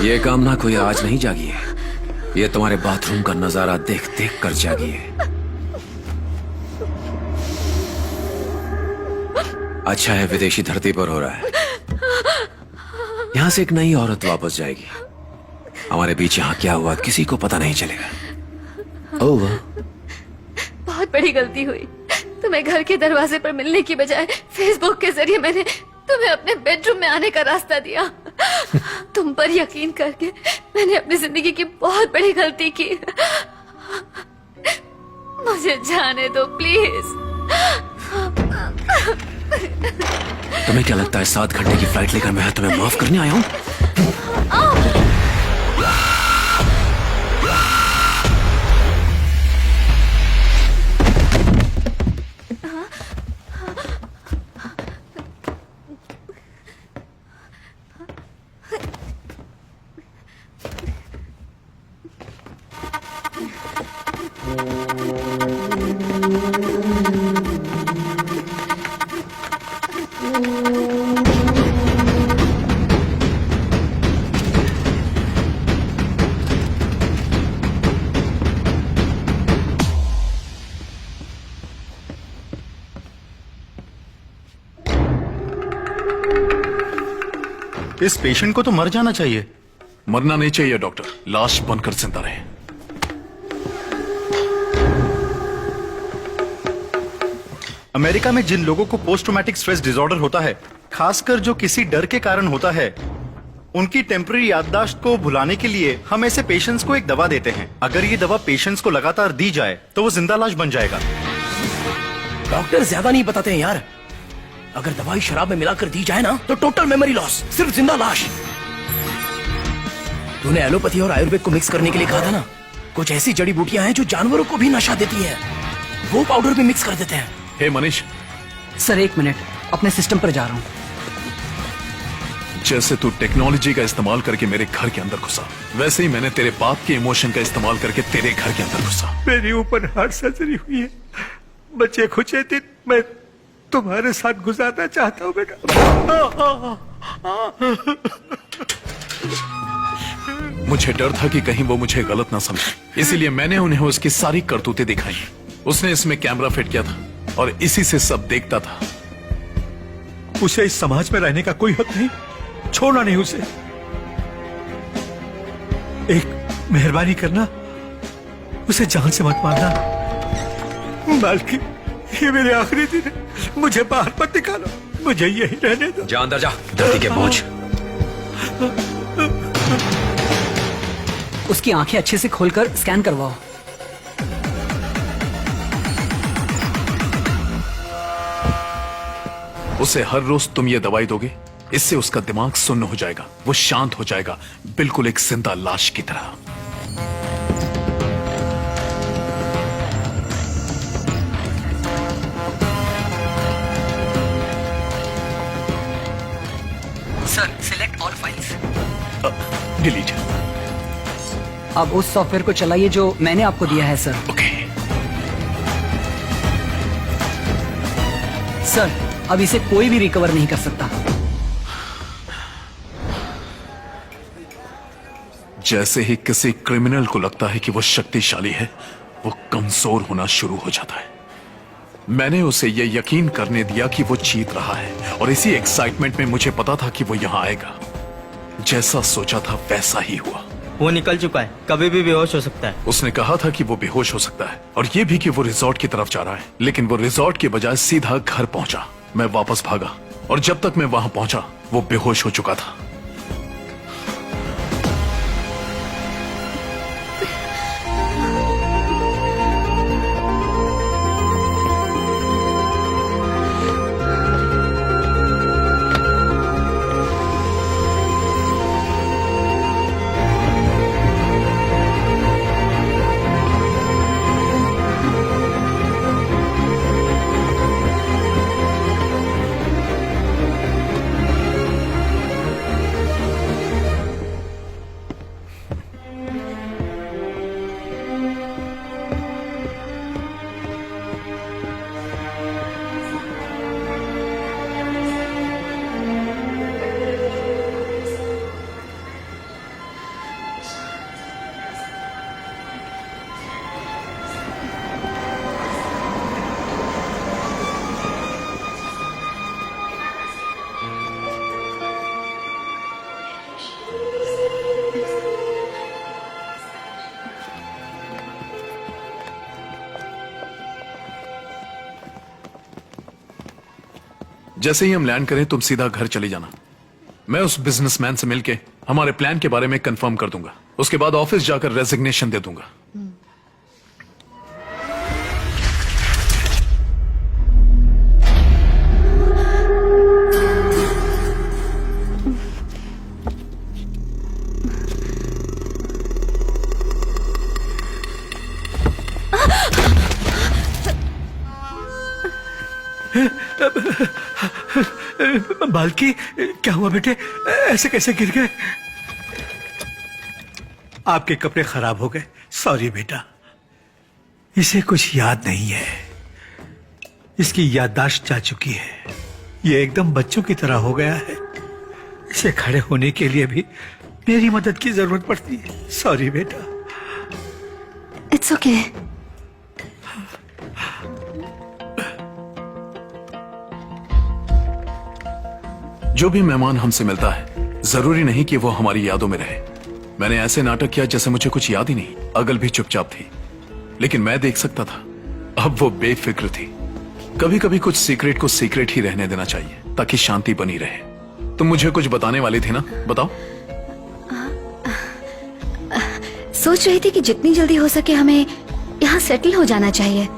ये कामना कोई आज नहीं जागी है, ये तुम्हारे बाथरूम का नजारा देख देख कर जागी है। अच्छा है विदेशी धरती पर हो रहा है, यहां से एक नई औरत वापस जाएगी। हमारे बीच यहां क्या हुआ किसी को पता नहीं चलेगा। ओह, बहुत बड़ी गलती हुई। तुम्हें घर के दरवाजे पर मिलने की बजाय फेसबुक के जरिए मैंने तुम्हें अपने बेडरूम में आने का रास्ता दिया। तुम पर यकीन करके मैंने अपनी जिंदगी की बहुत बड़ी गलती की। मुझे जाने दो प्लीज। तुम्हें क्या लगता है 7 घंटे की फ्लाइट लेकर मैं तुम्हें माफ करने आया हूं? इस पेशेंट को तो मर जाना चाहिए। मरना नहीं चाहिए डॉक्टर, लाश बनकर जिंदा रहे। अमेरिका में जिन लोगों को पोस्ट ट्रॉमेटिक स्ट्रेस डिसऑर्डर होता है, खासकर जो किसी डर के कारण होता है, उनकी टेम्पररी याददाश्त को भुलाने के लिए हम ऐसे पेशेंट्स को एक दवा देते हैं। अगर ये दवा पेशेंट्स को लगातार दी जाए तो वो जिंदा लाश बन जाएगा। डॉक्टर ज्यादा नहीं बताते हैं यार। अगर दवाई शराब में मिलाकर दी जाए ना तो टोटल मेमोरी लॉस, सिर्फ जिंदा लाश। तूने एलोपैथी और आयुर्वेद को मिक्स करने के लिए कहा था ना, कुछ ऐसी जड़ी बूटियां हैं जो जानवरों को भी नशा देती हैं, वो पाउडर भी मिक्स कर देते हैं। हे मनीष, सर 1 मिनट, अपने सिस्टम पर जा रहा हूँ। जैसे तू टेक्नोलॉजी का इस्तेमाल करके मेरे घर के अंदर घुसा, वैसे ही मैंने तेरे बाप के इमोशन का इस्तेमाल करके तेरे घर के अंदर घुसा। मेरी ऊपर हार्ट सर्जरी हुई है। बच्चे कुछ दिन मैं तुम्हारे साथ गुजारना चाहता हूँ बेटा। मुझे डर था कि कहीं वो मुझे गलत ना समझे, इसीलिए मैंने उन्हें उसकी सारी करतूतें दिखाई। उसने इसमें कैमरा फिट किया था और इसी से सब देखता था। उसे इस समाज में रहने का कोई हक नहीं, छोड़ना नहीं उसे। एक मेहरबानी करना, उसे जान से मत मारना। मालकिन, ये मेरे आखिरी दिन है, मुझे बाहर मत निकालो, मुझे यही रहने दो। जा अंदर जा, धरती के बोझ। उसकी आंखें अच्छे से खोलकर स्कैन करवाओ। उसे हर रोज तुम ये दवाई दोगे, इससे उसका दिमाग सुन्न हो जाएगा, वो शांत हो जाएगा, बिल्कुल एक जिंदा लाश की तरह। Sir select all files. Delete. अब उस सॉफ्टवेयर को चलाइए जो मैंने आपको दिया है सर। ओके। सर अब इसे कोई भी रिकवर नहीं कर सकता। जैसे ही किसी क्रिमिनल को लगता है कि वो शक्तिशाली है, वो कमजोर होना शुरू हो जाता है। मैंने उसे ये यकीन करने दिया कि वो जीत रहा है, और इसी एक्साइटमेंट में मुझे पता था कि वो यहाँ आएगा। जैसा सोचा था वैसा ही हुआ। वो निकल चुका है, कभी भी बेहोश हो सकता है। उसने कहा था कि वो बेहोश हो सकता है, और ये भी कि वो रिजॉर्ट की तरफ जा रहा है, लेकिन वो रिजॉर्ट के बजाय सीधा घर पहुंचा। मैं वापस भागा, और जब तक मैं वहां पहुंचा वो बेहोश हो चुका था। जैसे ही हम लैंड करें तुम सीधा घर चली जाना। मैं उस बिजनेसमैन से मिलके हमारे प्लान के बारे में कंफर्म कर दूंगा। उसके बाद ऑफिस जाकर रेजिग्नेशन दे दूंगा। बाल्की, क्या हुआ बेटे? ऐसे कैसे गिर गए? आपके कपड़े खराब हो गए। सॉरी बेटा। इसे कुछ याद नहीं है, इसकी याददाश्त जा चुकी है। ये एकदम बच्चों की तरह हो गया है। इसे खड़े होने के लिए भी मेरी मदद की जरूरत पड़ती है। सॉरी बेटा। It's okay. जो भी मेहमान हमसे मिलता है जरूरी नहीं कि वो हमारी यादों में रहे। मैंने ऐसे नाटक किया जैसे मुझे कुछ याद ही नहीं। अगल भी चुपचाप थी, लेकिन मैं देख सकता था। अब वो बेफिक्र थी। कभी कभी कुछ सीक्रेट को सीक्रेट ही रहने देना चाहिए ताकि शांति बनी रहे। तुम मुझे कुछ बताने वाली थी ना, बताओ। सोच रही थी कि जितनी जल्दी हो सके हमें यहाँ सेटल हो जाना चाहिए।